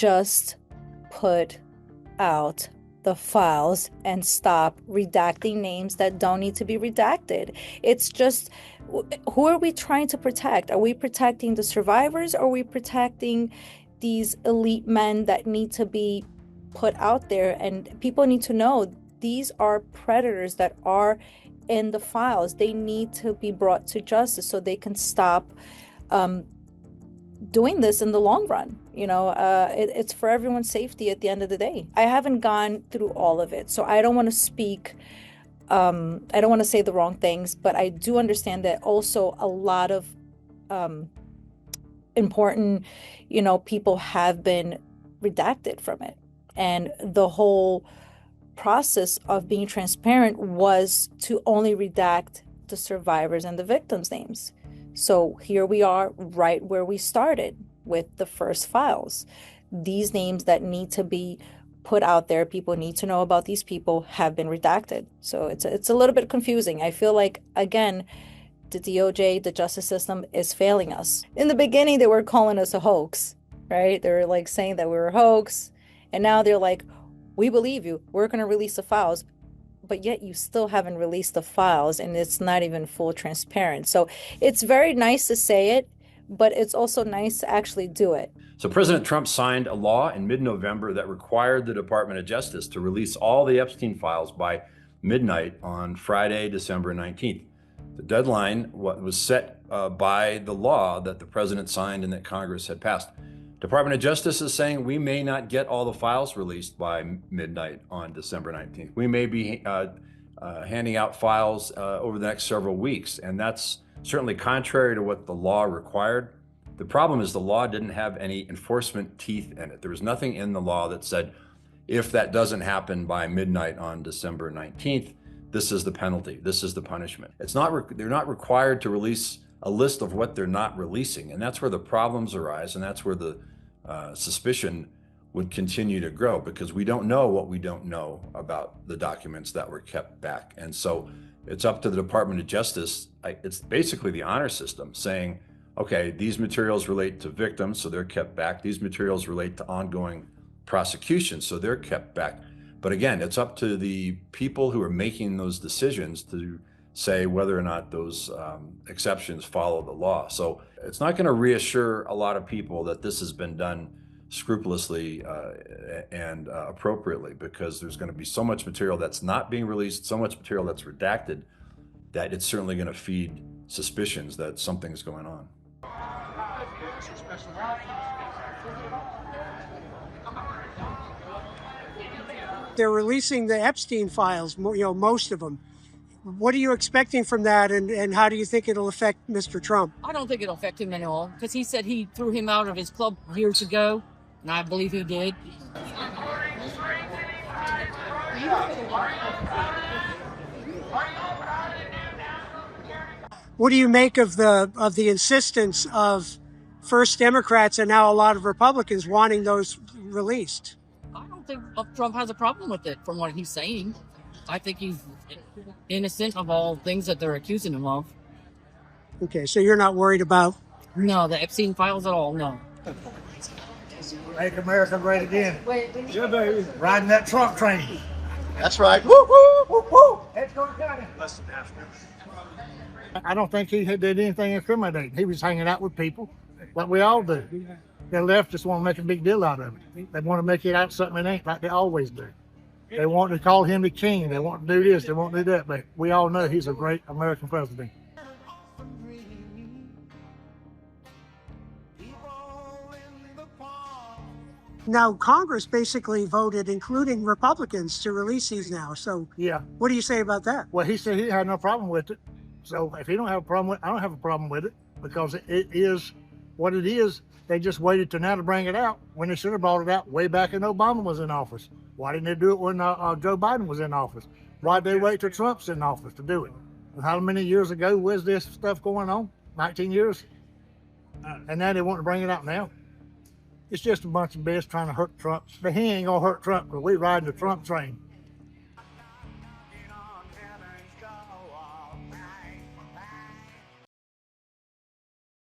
just put out the files and stop redacting names that don't need to be redacted. It's just, who are we trying to protect? Are we protecting the survivors, or are we protecting these elite men that need to be put out there? And people need to know these are predators that are in the files. They need to be brought to justice so they can stop doing this in the long run. It's for everyone's safety at the end of the day. I haven't gone through all of it, so I don't want to speak, I don't want to say the wrong things, but I do understand that also a lot of important, people have been redacted from it. And the whole process of being transparent was to only redact the survivors and the victims' names. So here we are right where we started with the first files. These names that need to be put out there, people need to know about these people, have been redacted. So it's a little bit confusing. I feel like, again, the DOJ, the justice system, is failing us. In the beginning, they were calling us a hoax, right? They were like saying that we were a hoax. And now they're like, we believe you, we're going to release the files. But yet you still haven't released the files, and it's not even full transparent. So it's very nice to say it, but it's also nice to actually do it. So President Trump signed a law in mid-November that required the Department of Justice to release all the Epstein files by midnight on Friday, December 19th. The deadline was set by the law that the president signed and that Congress had passed. Department of Justice is saying we may not get all the files released by midnight on December 19th. We may be handing out files over the next several weeks, and that's certainly contrary to what the law required. The problem is the law didn't have any enforcement teeth in it. There was nothing in the law that said, if that doesn't happen by midnight on December 19th, this is the penalty, this is the punishment. They're not required to release a list of what they're not releasing, and that's where the problems arise, and that's where the suspicion would continue to grow, because we don't know what we don't know about the documents that were kept back. And so it's up to the Department of Justice. It's basically the honor system saying, okay, these materials relate to victims, so they're kept back. These materials relate to ongoing prosecution, so they're kept back. But again, it's up to the people who are making those decisions to say whether or not those exceptions follow the law. So it's not going to reassure a lot of people that this has been done scrupulously and appropriately, because there's going to be so much material that's not being released, so much material that's redacted, that it's certainly going to feed suspicions that something's going on. They're releasing the Epstein files, most of them. What are you expecting from that, and how do you think it'll affect Mr. Trump? I don't think it'll affect him at all, because he said he threw him out of his club years ago, and I believe he did. What do you make of the insistence of first Democrats and now a lot of Republicans wanting those released? I don't think Trump has a problem with it, from what he's saying. I think he's innocent of all things that they're accusing him of. Okay, so you're not worried about? No, the Epstein files at all, no. Make America great again. Yeah, baby. Riding that Trump train. That's right. Woo, woo, woo, woo. Let's go, Johnny. I don't think he did anything incriminating. He was hanging out with people like we all do. The left just want to make a big deal out of it. They want to make it out something it ain't, like they always do. They want to call him the king. They want to do this. They want to do that. But we all know he's a great American president. Now, Congress basically voted, including Republicans, to release these now. So yeah, what do you say about that? Well, he said he had no problem with it. So if he don't have a problem with it, I don't have a problem with it, because it is what it is. They just waited till now to bring it out when they should have brought it out way back when Obama was in office. Why didn't they do it when Joe Biden was in office? Why did they wait till Trump's in office to do it? And how many years ago was this stuff going on? 19 years? And now they want to bring it out now. It's just a bunch of BS trying to hurt Trump. But he ain't gonna hurt Trump, because we riding the Trump train.